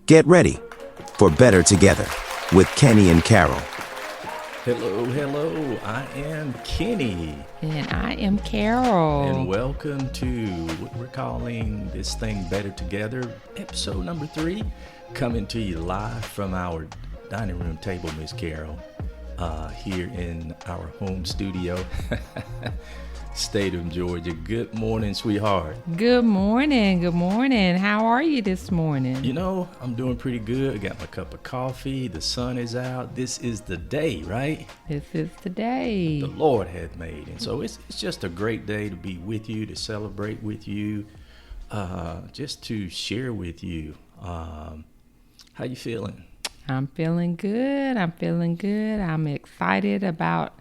Get ready for Better Together with Kenny and Carol. Hello. I am Kenny. And I am Carol. And welcome to what we're calling this thing Better Together, episode number 3, coming to you live from our dining room table, Miss Carol, here in our home studio, state of Georgia. Good morning, sweetheart. Good morning. How are you this morning? You know, I'm doing pretty good. I got my cup of coffee. The sun is out. This is the day, right? This is the day the Lord hath made. And so it's just a great day to be with you, to celebrate with you, just to share with you. How you feeling? I'm feeling good. I'm excited about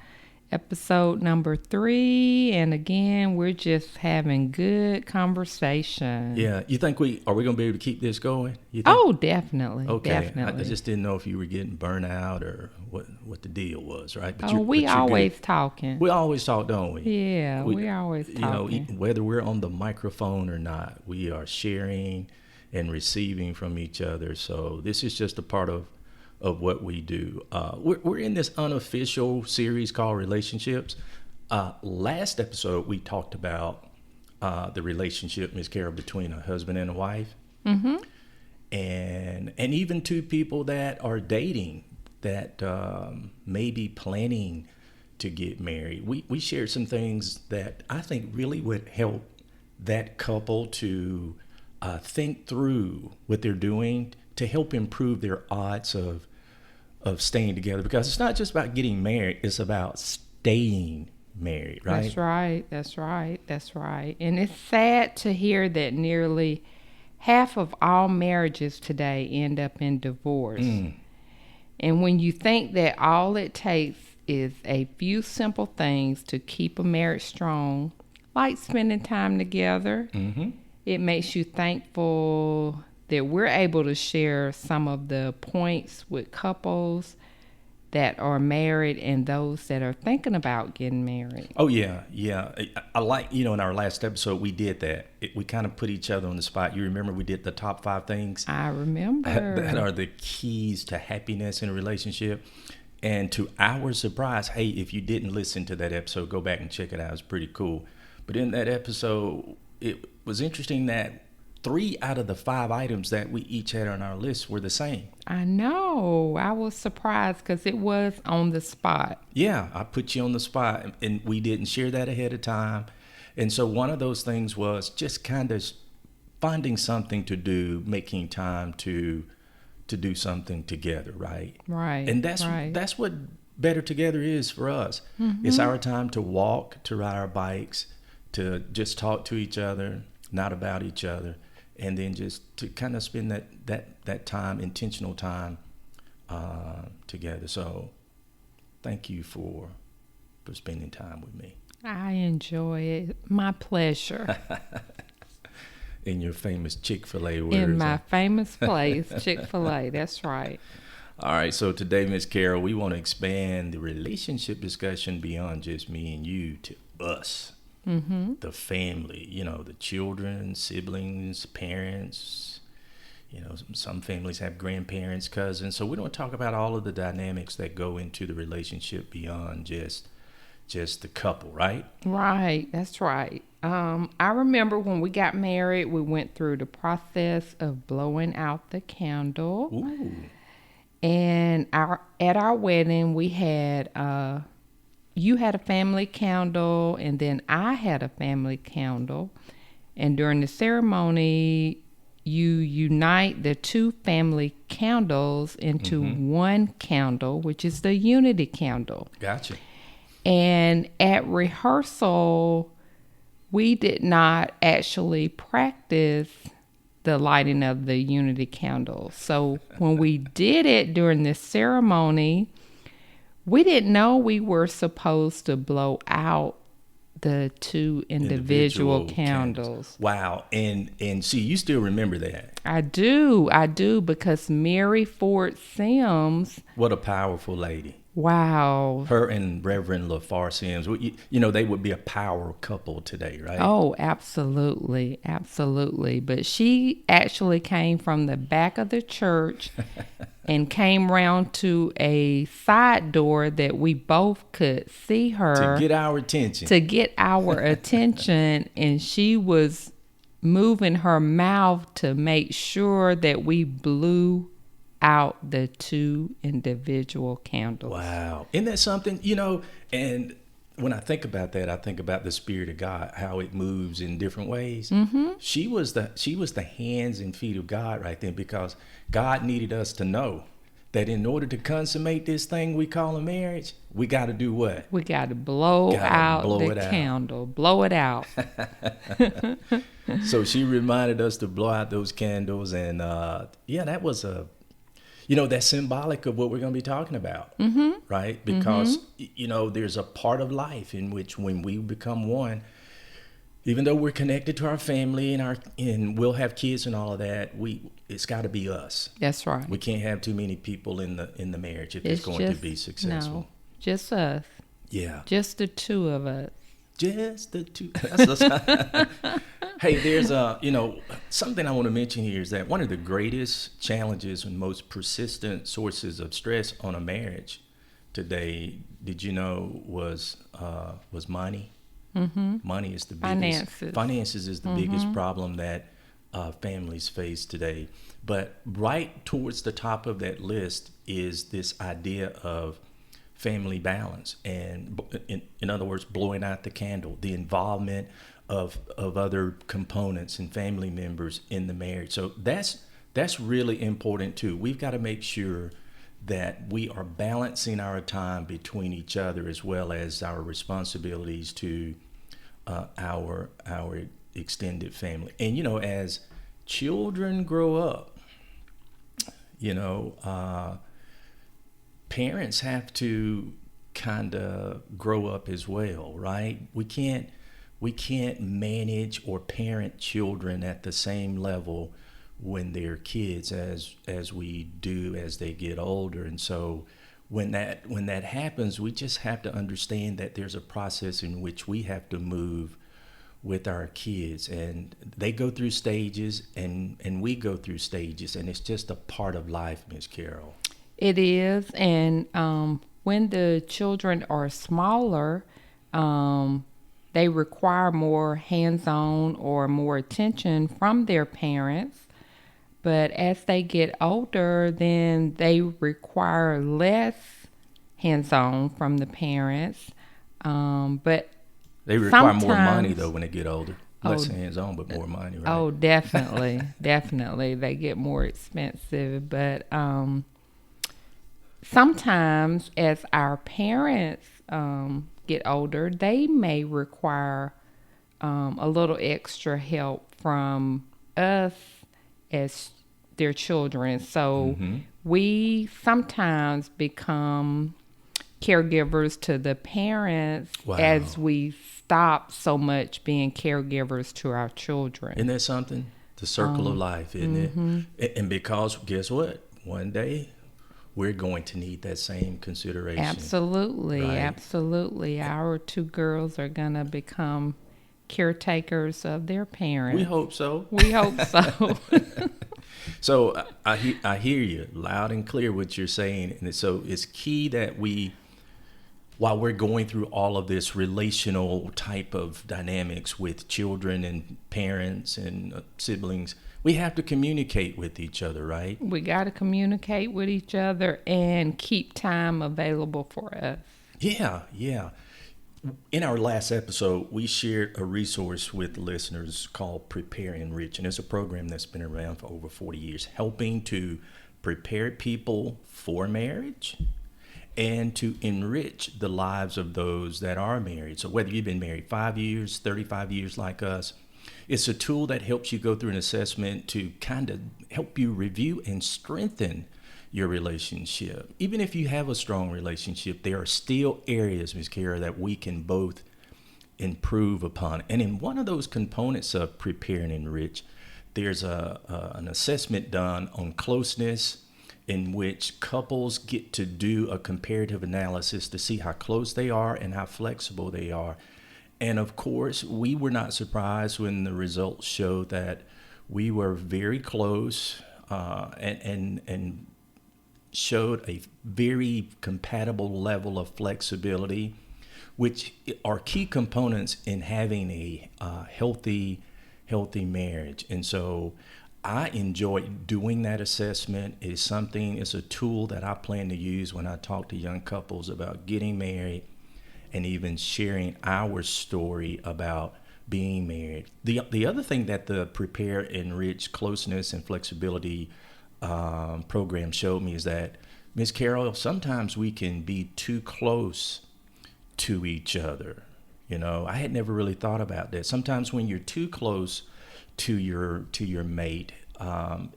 episode number 3. And again, we're just having good conversation. Yeah. You think are we going to be able to keep this going? You think? Oh, definitely. Okay. Definitely. I just didn't know if you were getting burnt out or what the deal was, right? But we always talking. We always talk, don't we? Yeah, we always talking. You know, whether we're on the microphone or not, we are sharing and receiving from each other. So this is just a part of what we do. We're in this unofficial series called Relationships. Last episode, we talked about the relationship, Ms. Carol, between a husband and a wife. Mm-hmm. And even two people that are dating that may be planning to get married. We shared some things that I think really would help that couple to think through what they're doing to help improve their odds of staying together, because it's not just about getting married, it's about staying married, right? That's right. And it's sad to hear that nearly half of all marriages today end up in divorce. And when you think that all it takes is a few simple things to keep a marriage strong, like spending time together, it makes you thankful that we're able to share some of the points with couples that are married and those that are thinking about getting married. Oh, yeah. I like, in our last episode, we did that. We kind of put each other on the spot. You remember we did the top 5 things? I remember. That are the keys to happiness in a relationship. And to our surprise, hey, if you didn't listen to that episode, go back and check it out. It's pretty cool. But in that episode, it was interesting that 3 out of the 5 items that we each had on our list were the same. I know. I was surprised because it was on the spot. Yeah, I put you on the spot, and we didn't share that ahead of time. And so one of those things was just kind of finding something to do, making time to do something together, right? Right. And that's what Better Together is for us. It's our time to walk, to ride our bikes, to just talk to each other, not about each other. And then just to kind of spend that time, intentional time together. So thank you for spending time with me. I enjoy it. My pleasure. In your famous Chick-fil-A words. In my famous place, Chick-fil-A. That's right. All right. So today, Miss Carol, we want to expand the relationship discussion beyond just me and you to us. The family, the children, siblings, parents, some families have grandparents, cousins. So we don't talk about all of the dynamics that go into the relationship beyond just the couple, right? Right. That's right. I remember when we got married, we went through the process of blowing out the candle. Ooh. And at our wedding, we had you had a family candle, and then I had a family candle. And during the ceremony, you unite the 2 family candles into one candle, which is the unity candle. Gotcha. And at rehearsal, we did not actually practice the lighting of the unity candle. So when we did it during the ceremony, we didn't know we were supposed to blow out the 2 individual candles. Wow. And see, you still remember that. I do, because Mary Ford Sims What a powerful lady. Wow. Her and Reverend LaFar Sims, you know, they would be a power couple today, right? Oh, absolutely. Absolutely. But she actually came from the back of the church and came round to a side door that we both could see her. To get our attention. To get our attention. And she was moving her mouth to make sure that we blew out the 2 individual candles. Wow. Isn't that something? You know, and when I think about that, I think about the Spirit of God, how it moves in different ways. Mm-hmm. She was the hands and feet of God right then, because God needed us to know that in order to consummate this thing we call a marriage, we got to do what? We got to blow out the candle. Blow it out. So she reminded us to blow out those candles. And that was that's symbolic of what we're going to be talking about, right? Because, there's a part of life in which when we become one, even though we're connected to our family and we'll have kids and all of that, it's got to be us. That's right. We can't have too many people in the marriage if it's going to be successful. No, just us. Yeah. Just the 2 of us. Just the 2. Hey, there's something I want to mention here is that one of the greatest challenges and most persistent sources of stress on a marriage today, did you know, was money? Mm-hmm. Money is the biggest. Finances is the biggest problem that families face today. But right towards the top of that list is this idea of family balance, and in other words, blowing out the candle, the involvement of other components and family members in the marriage. So that's really important too. We've got to make sure that we are balancing our time between each other as well as our responsibilities to our extended family. And as children grow up, parents have to kind of grow up as well, right? We can't manage or parent children at the same level when they're kids as we do as they get older. And so when that happens, we just have to understand that there's a process in which we have to move with our kids, and they go through stages and we go through stages, and it's just a part of life, Miss Carol. It is. And when the children are smaller, they require more hands-on or more attention from their parents. But as they get older, then they require less hands-on from the parents. But they require more money, though, when they get older. Less hands-on, but more money, right? Oh, definitely. Definitely. They get more expensive. But sometimes as our parents get older, they may require a little extra help from us as their children. So we sometimes become caregivers to the parents as we stop so much being caregivers to our children. Isn't that something? The circle of life, isn't it? And because, guess what? One day we're going to need that same consideration. Absolutely, right? Absolutely. Our 2 girls are going to become caretakers of their parents. We hope so. We hope so. So I hear you loud and clear what you're saying. And so it's key that while we're going through all of this relational type of dynamics with children and parents and siblings, we have to communicate with each other, right? We got to communicate with each other and keep time available for us. Yeah. In our last episode, we shared a resource with listeners called Prepare and Enrich, and it's a program that's been around for over 40 years, helping to prepare people for marriage and to enrich the lives of those that are married. So whether you've been married 5 years, 35 years like us, it's a tool that helps you go through an assessment to kind of help you review and strengthen your relationship. Even if you have a strong relationship, there are still areas, Ms. Kara, that we can both improve upon. And in one of those components of Prepare and Enrich, there's an assessment done on closeness in which couples get to do a comparative analysis to see how close they are and how flexible they are. And of course, we were not surprised when the results showed that we were very close, and showed a very compatible level of flexibility, which are key components in having a healthy marriage. And so I enjoy doing that assessment. It's a tool that I plan to use when I talk to young couples about getting married and even sharing our story about being married. The other thing that the Prepare, Enrich, Closeness, and Flexibility program showed me is that, Miss Carol, sometimes we can be too close to each other. I had never really thought about that. Sometimes when you're too close to your mate,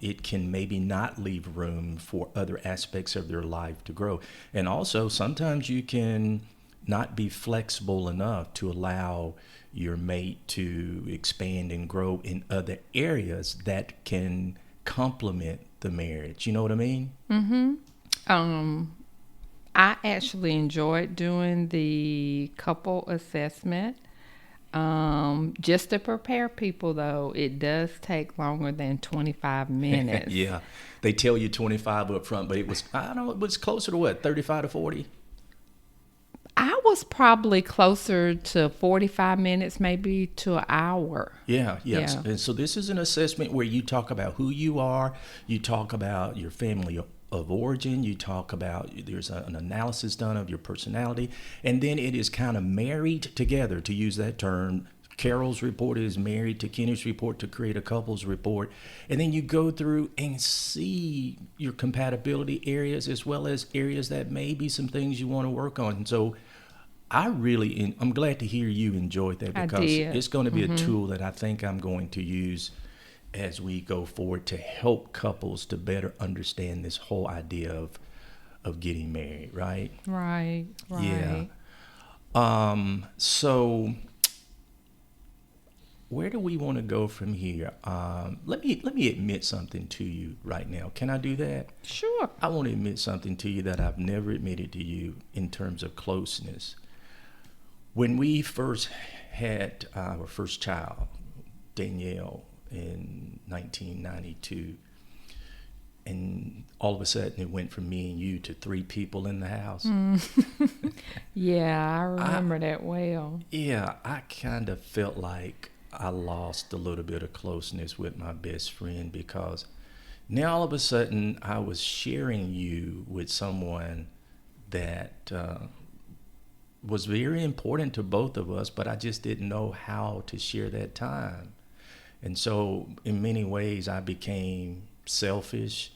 it can maybe not leave room for other aspects of their life to grow. And also, sometimes you can not be flexible enough to allow your mate to expand and grow in other areas that can complement the marriage. You know what I mean? Mm-hmm. I actually enjoyed doing the couple assessment. Just to prepare people, though, it does take longer than 25 minutes. Yeah. They tell you 25 up front, but it was closer to what, 35 to 40? I was probably closer to 45 minutes, maybe to an hour. Yeah. Yeah. And so this is an assessment where you talk about who you are, you talk about your family of origin, you talk about, there's an analysis done of your personality, and then it is kind of married together, to use that term. Carol's report is married to Kenny's report to create a couple's report. And then you go through and see your compatibility areas as well as areas that may be some things you want to work on. And so I'm glad to hear you enjoyed that, because it's going to be a tool that I think I'm going to use as we go forward to help couples to better understand this whole idea of getting married, right? Right. Yeah. So where do we want to go from here? Let me admit something to you right now. Can I do that? Sure. I want to admit something to you that I've never admitted to you in terms of closeness. When we first had our first child, Danielle, in 1992, and all of a sudden it went from me and you to 3 people in the house. Yeah, I remember that well. Yeah, I kind of felt like I lost a little bit of closeness with my best friend, because now all of a sudden I was sharing you with someone that was very important to both of us, but I just didn't know how to share that time. And so in many ways I became selfish.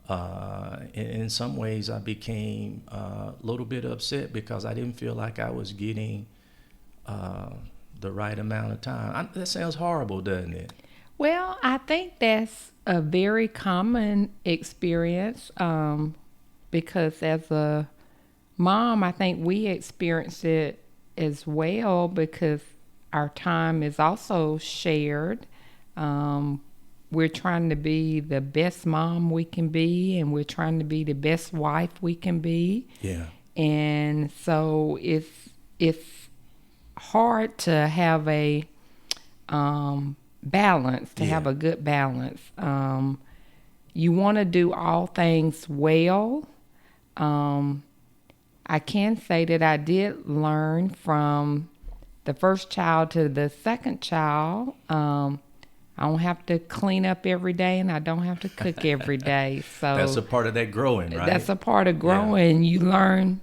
In some ways I became a little bit upset because I didn't feel like I was getting the right amount of time. That sounds horrible, doesn't it? Well, I think that's a very common experience, because as a mom, I think we experience it as well, because our time is also shared. We're trying to be the best mom we can be, and we're trying to be the best wife we can be. Yeah. And so it's hard to have a balance, to have a good balance. You want to do all things well. I can say that I did learn from the first child to the second child. I don't have to clean up every day, and I don't have to cook every day. So that's a part of that growing, right? That's a part of growing. Yeah. You learn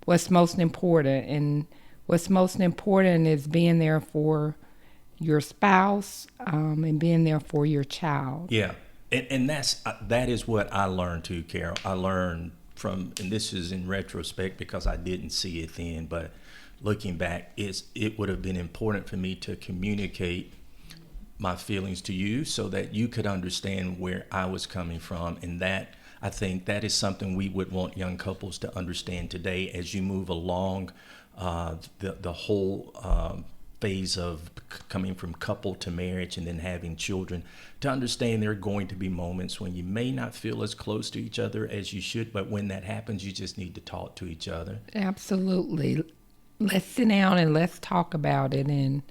what's most important, and what's most important is being there for your spouse, and being there for your child. Yeah, and that is what I learned too, Carol. I learned from, and this is in retrospect because I didn't see it then, but looking back, it would have been important for me to communicate my feelings to you so that you could understand where I was coming from. And that, I think that is something we would want young couples to understand today as you move along the whole phase of coming from couple to marriage and then having children, to understand there are going to be moments when you may not feel as close to each other as you should, but when that happens, you just need to talk to each other. Absolutely. Let's sit down and let's talk about it, and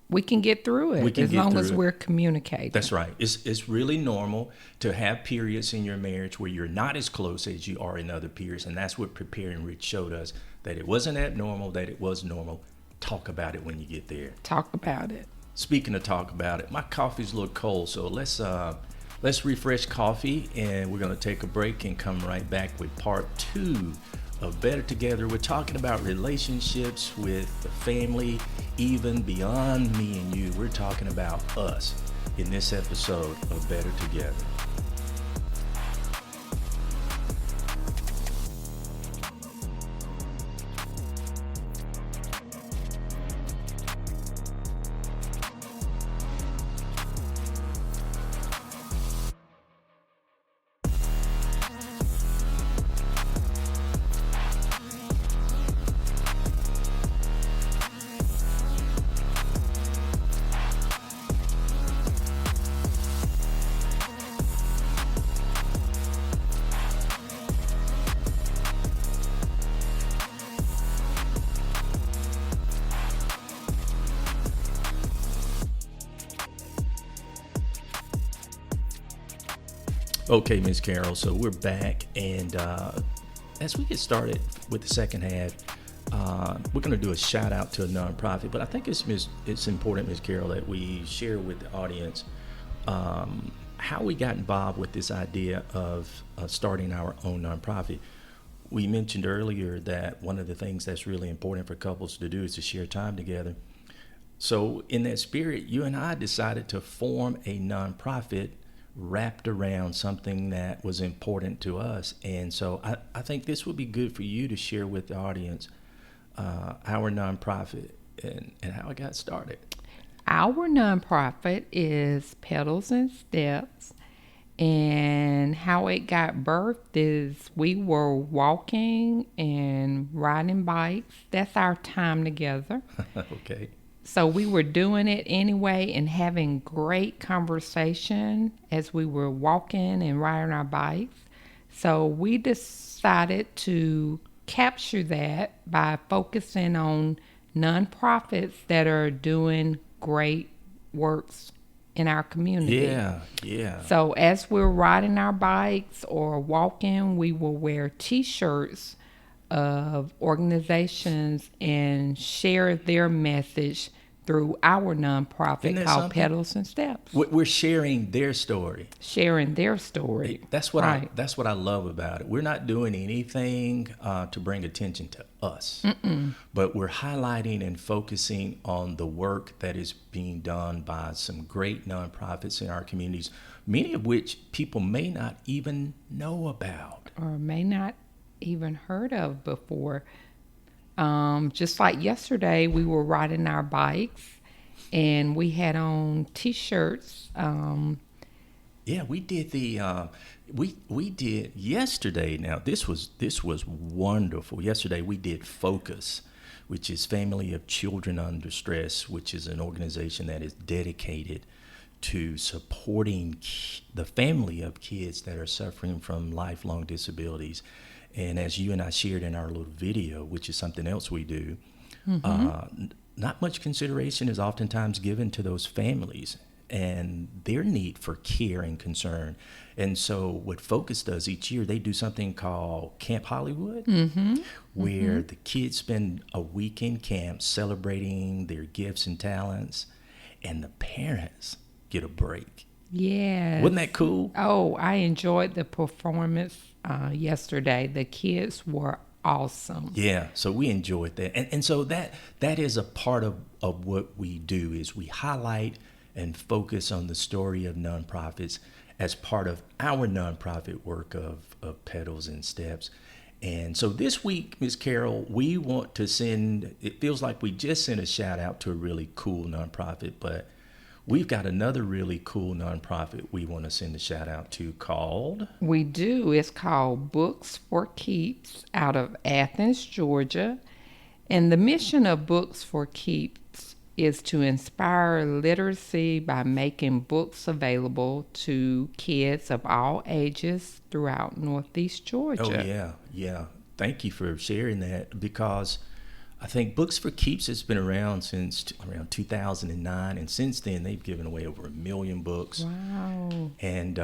we can get through it as long as we're communicating. That's right. It's really normal to have periods in your marriage where you're not as close as you are in other periods, and that's what Preparing Rich showed us, that it wasn't abnormal, that it was normal. Talk about it when you get there. Talk about it. Speaking of talk about it, my coffee's a little cold, so let's refresh coffee, and we're going to take a break and come right back with part 2 of Better Together. We're talking about relationships with the family, even beyond me and you. We're talking about us in this episode of Better Together. Okay, Ms. Carol, so we're back, and as we get started with the second half, we're going to do a shout out to a nonprofit, but I think it's important, Ms. Carol, that we share with the audience how we got involved with this idea of starting our own nonprofit. We mentioned earlier that one of the things that's really important for couples to do is to share time together. So in that spirit, you and I decided to form a nonprofit wrapped around something that was important to us. And so I think this would be good for you to share with the audience our nonprofit and how it got started. Our nonprofit is Petals and Steps, and how it got birthed is we were walking and riding bikes. That's our time together. Okay. So we were doing it anyway and having great conversation as we were walking and riding our bikes. So we decided to capture that by focusing on nonprofits that are doing great works in our community. Yeah. So as we're riding our bikes or walking, we will wear T-shirts of organizations and share their message through our nonprofit called Petals and Steps. We're sharing their story. Sharing their story. That's what I love about it. We're not doing anything to bring attention to us, but we're highlighting and focusing on the work that is being done by some great nonprofits in our communities, many of which people may not even know about. Or may not even heard of before. Just like yesterday, we were riding our bikes and we had on T-shirts. Yeah, we did the we did yesterday. Now this was wonderful. Yesterday we did Focus, which is Family of Children Under Stress, which is an organization that is dedicated to supporting the family of kids that are suffering from lifelong disabilities. And as you and I shared in our little video, which is something else we do, not much consideration is oftentimes given to those families and their need for care and concern. And so what Focus does each year, they do something called Camp Hollywood, where the kids spend a week in camp celebrating their gifts and talents, and the parents get a break. Yeah. Wasn't that cool? Oh, I enjoyed the performance yesterday. The kids were awesome. Yeah, so we enjoyed that. And so that is a part of what we do, is we highlight and focus on the story of nonprofits as part of our nonprofit work of Petals and Steps. And so this week, Ms. Carol, we want to send, it feels like we just sent a shout out to a really cool nonprofit, but we've got another really cool nonprofit we want to send a shout out to called... We do. It's called Books for Keeps out of Athens, Georgia. And the mission of Books for Keeps is to inspire literacy by making books available to kids of all ages throughout Northeast Georgia. Oh, yeah, yeah. Thank you for sharing that, because I think Books for Keeps has been around since around 2009, and since then they've given away over 1 million books. Wow. And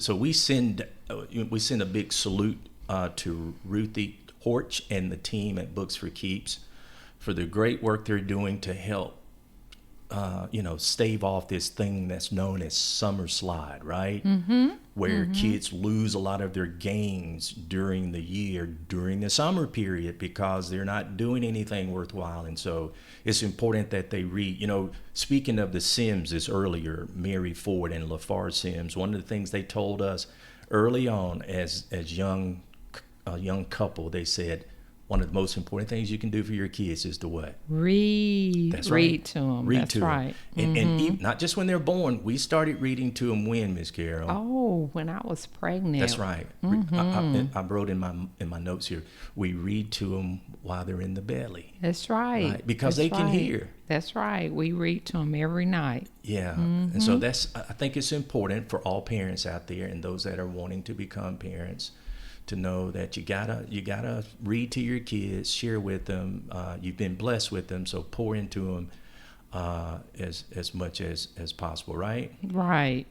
so we send a big salute to Ruthie Horch and the team at Books for Keeps for the great work they're doing to help stave off this thing that's known as summer slide, right? Where kids lose a lot of their gains during the year, during the summer period, because they're not doing anything worthwhile. And so it's important that they read. Speaking of the Simms earlier, Mary Ford and LaFar Sims, one of the things they told us early on as a young couple, they said, one of the most important things you can do for your kids is to what? Read. That's Read right. to them. Read That's to right. them. And not just when they're born. We started reading to them when, Miss Carol? Oh, when I was pregnant. That's right. I wrote in my notes here, we read to them while they're in the belly. That's right. Because That's they can right. hear. That's right. We read to them every night. Yeah. And so I think it's important for all parents out there and those that are wanting to become parents to know that you gotta read to your kids, share with them. You've been blessed with them, so pour into them as much as possible, right? Right.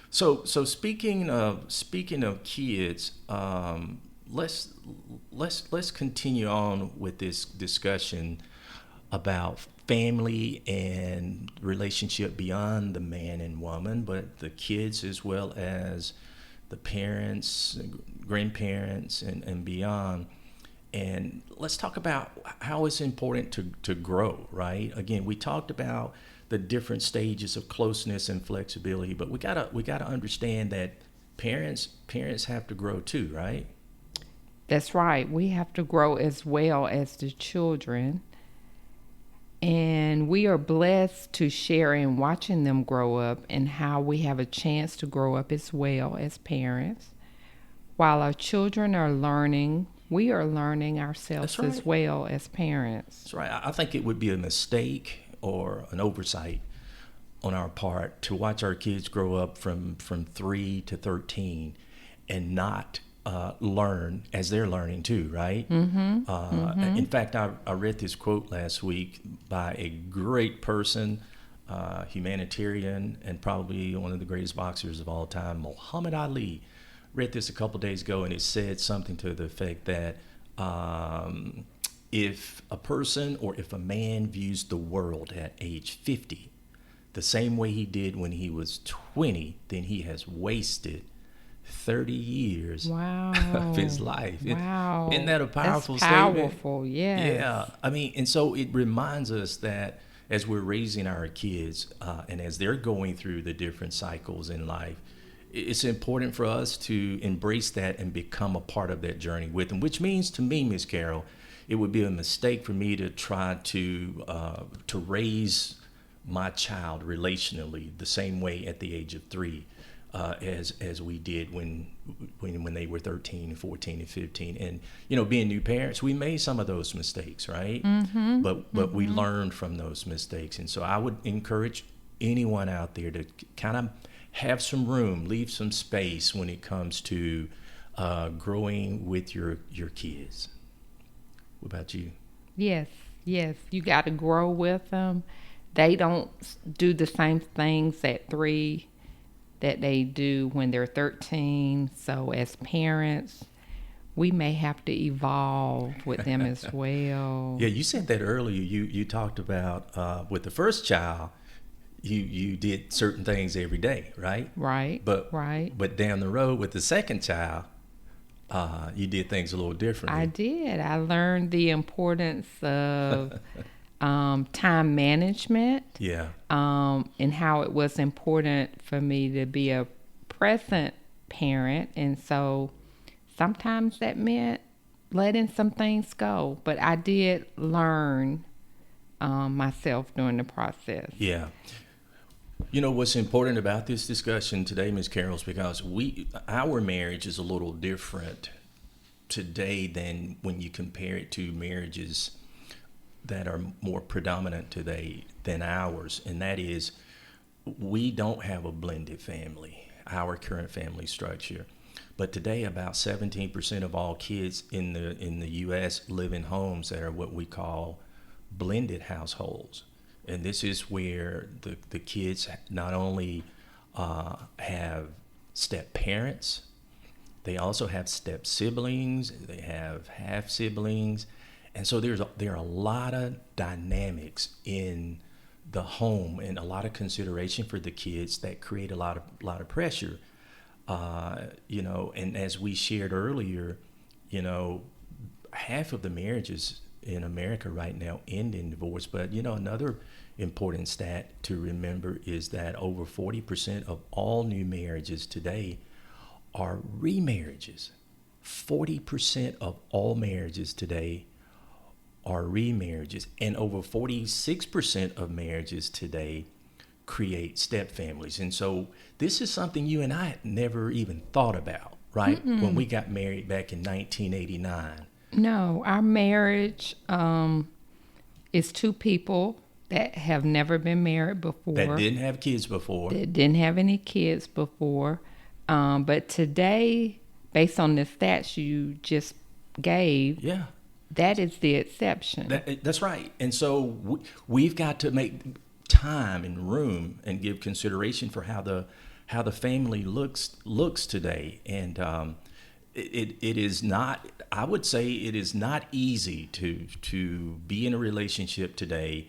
So speaking of kids, let's continue on with this discussion about family and relationship beyond the man and woman, but the kids as well as the parents, grandparents, and beyond. And let's talk about how it's important to grow, right? Again, we talked about the different stages of closeness and flexibility, but we gotta understand that parents have to grow too, right? That's right. We have to grow as well as the children. And we are blessed to share in watching them grow up and how we have a chance to grow up as well as parents. While our children are learning, we are learning ourselves as well as parents. That's right. I think it would be a mistake or an oversight on our part to watch our kids grow up from 3 to 13 and not learn as they're learning too, right? In fact, I read this quote last week by a great person, humanitarian, and probably one of the greatest boxers of all time, Muhammad Ali. Read this a couple days ago, and it said something to the effect that if a person or if a man views the world at age 50 the same way he did when he was 20, then he has wasted 30 years of his life. Wow. Isn't that a powerful That's powerful, statement? yes. Yeah. I mean, and so it reminds us that as we're raising our kids and as they're going through the different cycles in life, it's important for us to embrace that and become a part of that journey with them, which means to me, Miss Carol, it would be a mistake for me to try to raise my child relationally the same way at the age of 3 as we did when they were 13 and 14 and 15. And being new parents, we made some of those mistakes, right? But we learned from those mistakes. And so I would encourage anyone out there to kind of have some room, leave some space when it comes to growing with your kids. What about you? Yes. You got to grow with them. They don't do the same things at 3 that they do when they're 13. So as parents, we may have to evolve with them as well. Yeah, you said that earlier. You talked about with the first child, you did certain things every day, right? Right. But down the road with the second child, you did things a little differently. I did. I learned the importance of time management. Yeah. And how it was important for me to be a present parent. And so sometimes that meant letting some things go. But I did learn myself during the process. Yeah. You know what's important about this discussion today, Ms. Carol, is because our marriage is a little different today than when you compare it to marriages that are more predominant today than ours, and that is we don't have a blended family, our current family structure. But today, about 17% of all kids in the U.S. live in homes that are what we call blended households, and this is where the kids not only have step parents, they also have step siblings, they have half siblings, and so there are a lot of dynamics in the home and a lot of consideration for the kids that create a lot of pressure. And as we shared earlier, half of the marriages in America right now end in divorce. But another important stat to remember is that over 40% of all new marriages today are remarriages. 40% of all marriages today are remarriages, and over 46% of marriages today create step families. And so this is something you and I had never even thought about, right? When we got married back in 1989. No, our marriage is two people that have never been married before. That didn't have kids before. That didn't have any kids before. But today, based on the stats you just gave, Yeah. that is the exception. That's right. And so we've got to make time and room and give consideration for how the family looks today. And it is not, I would say it is not easy to be in a relationship today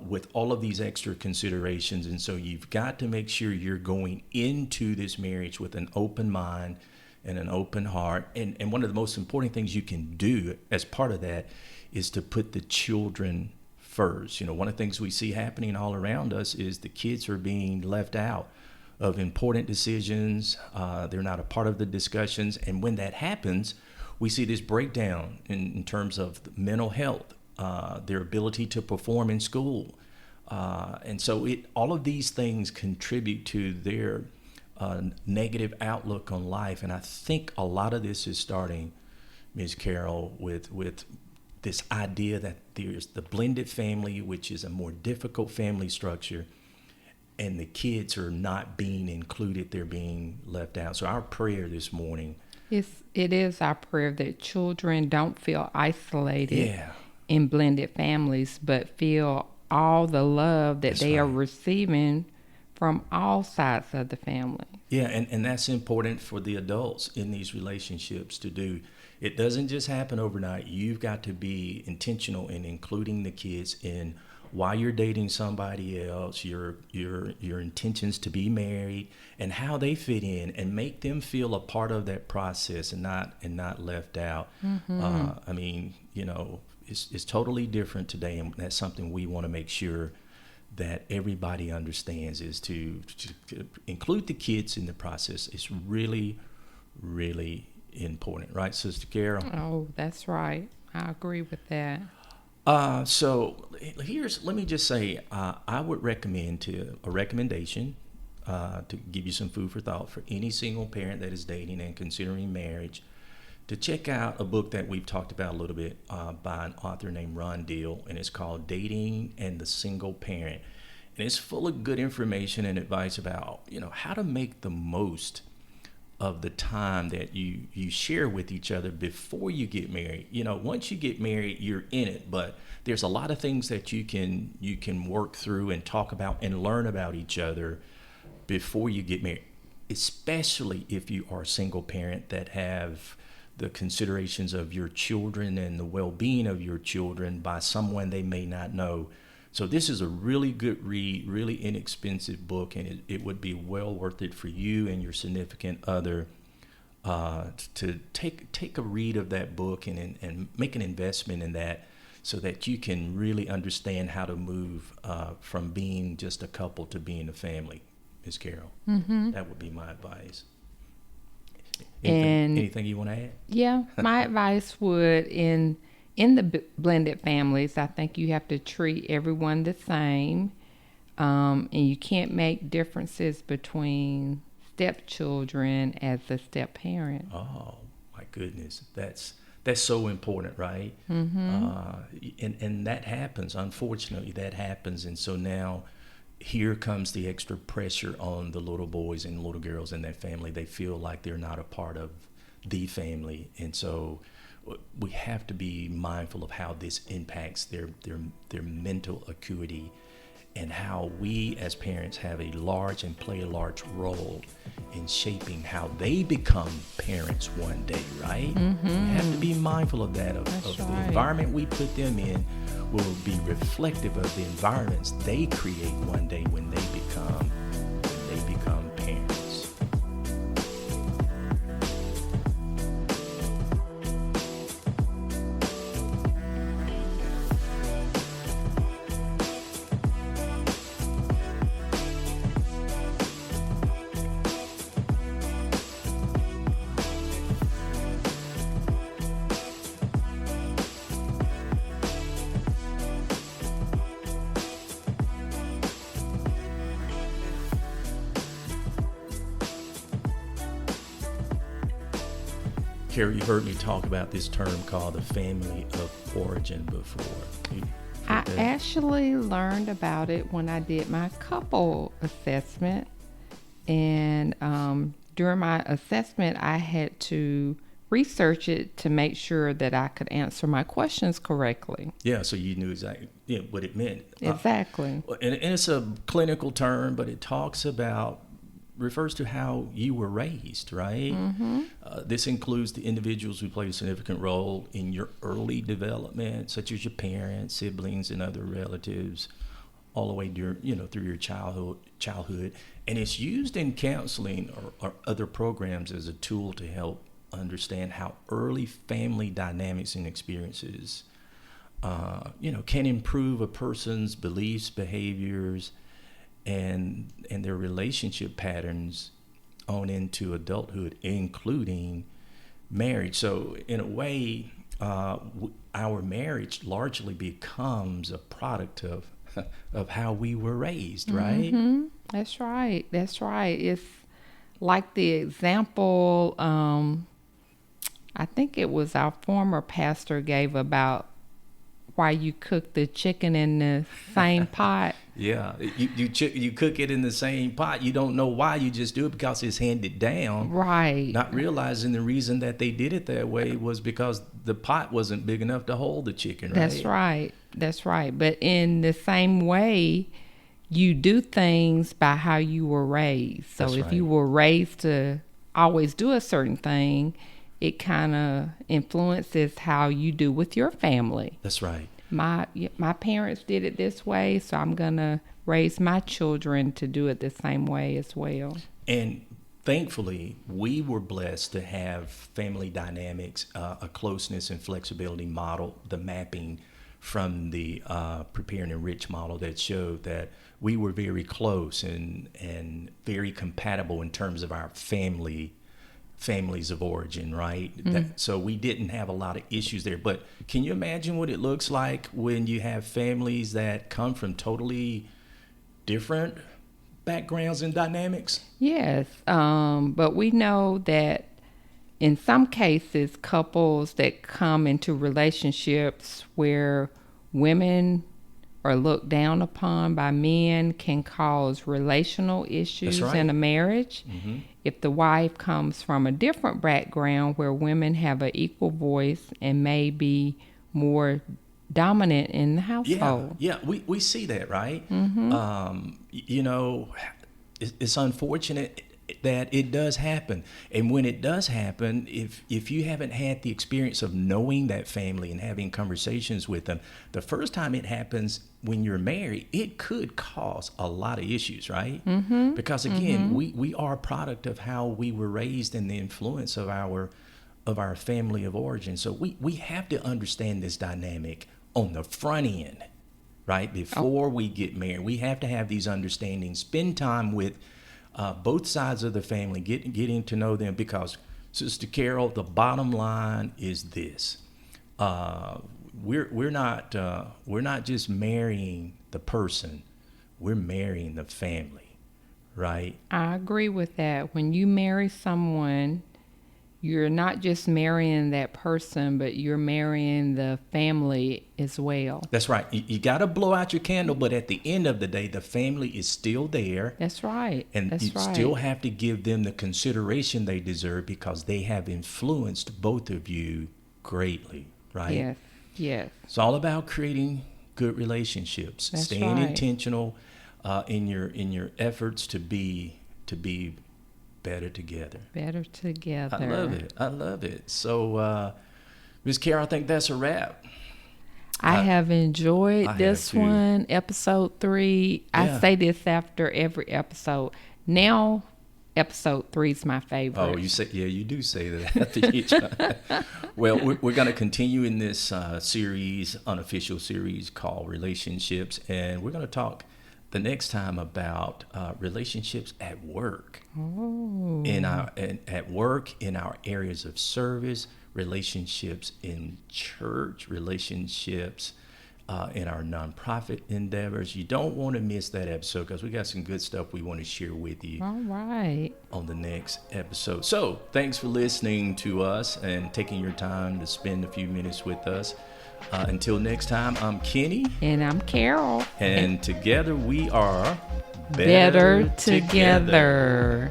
with all of these extra considerations. And so you've got to make sure you're going into this marriage with an open mind and an open heart. And one of the most important things you can do as part of that is to put the children first. One of the things we see happening all around us is the kids are being left out of important decisions. They're not a part of the discussions. And when that happens, we see this breakdown in terms of mental health, their ability to perform in school. And so all of these things contribute to their negative outlook on life. And I think a lot of this is starting, Ms. Carol, with this idea that there's the blended family, which is a more difficult family structure, and the kids are not being included, they're being left out. So our prayer this morning, It is our prayer that children don't feel isolated in blended families, but feel all the love that they are receiving from all sides of the family. Yeah, and that's important for the adults in these relationships to do. It doesn't just happen overnight. You've got to be intentional in including the kids in why you're dating somebody else, your intentions to be married, and how they fit in, and make them feel a part of that process and not left out. It's totally different today, and that's something we want to make sure that everybody understands, is to include the kids in the process. It's really, really important, right, Sister Carol? Oh, that's right. I agree with that. So let me just say, I would recommend a recommendation to give you some food for thought for any single parent that is dating and considering marriage, to check out a book that we've talked about a little bit by an author named Ron Deal, and it's called Dating and the Single Parent. And it's full of good information and advice about, how to make the most of the time that you share with each other before you get married. Once you get married, you're in it, but there's a lot of things that you can work through and talk about and learn about each other before you get married, especially if you are a single parent that have the considerations of your children and the well-being of your children by someone they may not know. So this is a really good read, really inexpensive book, and it would be well worth it for you and your significant other to take a read of that book and make an investment in that, so that you can really understand how to move from being just a couple to being a family, Ms. Carol. Mm-hmm. That would be my advice. Anything you want to add? Yeah, my advice would, in the blended families, I think you have to treat everyone the same, and you can't make differences between stepchildren as a step parent. Oh my goodness, that's so important, right? And that happens. Unfortunately, that happens. And so now, here comes the extra pressure on the little boys and little girls in that family. They feel like they're not a part of the family, and so we have to be mindful of how this impacts their mental acuity, and how we as parents have a large and play a large role in shaping how they become parents one day, right? We have to be mindful of that, of the environment we put them in will be reflective of the environments they create one day when they become parents. Carrie, you heard me talk about this term called the family of origin before. I actually learned about it when I did my couple assessment. And during my assessment, I had to research it to make sure that I could answer my questions correctly. Yeah, so you knew exactly what it meant. Exactly. And it's a clinical term, but it refers to how you were raised, right? This includes the individuals who played a significant role in your early development, such as your parents, siblings, and other relatives, all the way through your childhood. And it's used in counseling or other programs as a tool to help understand how early family dynamics and experiences, can improve a person's beliefs, behaviors, and their relationship patterns on into adulthood, including marriage. So in a way, our marriage largely becomes a product of how we were raised, right? That's right. It's like the example I think it was our former pastor gave about why you cook the chicken in the same pot. Yeah, you cook it in the same pot. You don't know why. You just do it because it's handed down. Right. Not realizing the reason that they did it that way was because the pot wasn't big enough to hold the chicken, right? That's right. But in the same way, you do things by how you were raised. So if you were raised to always do a certain thing, it kind of influences how you do with your family. That's right. My parents did it this way, so I'm going to raise my children to do it the same way as well. And thankfully, we were blessed to have family dynamics, a closeness and flexibility model, the mapping from the Prepare and Enrich model that showed that we were very close and very compatible in terms of our families of origin, right? So we didn't have a lot of issues there. But can you imagine what it looks like when you have families that come from totally different backgrounds and dynamics? Yes, but we know that in some cases, couples that come into relationships where women are looked down upon by men can cause relational issues in a marriage. If the wife comes from a different background where women have an equal voice and may be more dominant in the household. Yeah, we see that, right? It's unfortunate that it does happen. And when it does happen, if you haven't had the experience of knowing that family and having conversations with them, the first time it happens when you're married, it could cause a lot of issues, right? Because again, we are a product of how we were raised and the influence of our family of origin. So we have to understand this dynamic on the front end, right? Before we get married, we have to have these understandings, spend time with both sides of the family, getting to know them, because Sister Carol, the bottom line is this: we're not just marrying the person, we're marrying the family, right? I agree with that. When you marry someone, you're not just marrying that person, but you're marrying the family as well. That's right. You got to blow out your candle, but at the end of the day, the family is still there. That's right. And That's you right. still have to give them the consideration they deserve because they have influenced both of you greatly, right? Yes. Yes. It's all about creating good relationships, That's staying right. intentional in your efforts to be better together. Better together. I love it. I love it. So, Ms. Carol, I think that's a wrap. I have enjoyed I have this too. one, episode 3. Yeah. I say this after every episode. Now, episode 3 is my favorite. Oh, you do say that after each one. Well, we're going to continue in this unofficial series called Relationships, and we're going to talk the next time about relationships at work. Oh. At work, in our areas of service, relationships in church, relationships in our nonprofit endeavors. You don't want to miss that episode because we got some good stuff we want to share with you All right. on the next episode. So thanks for listening to us and taking your time to spend a few minutes with us. Until next time, I'm Kenny. And I'm Carol. And together we are Better together.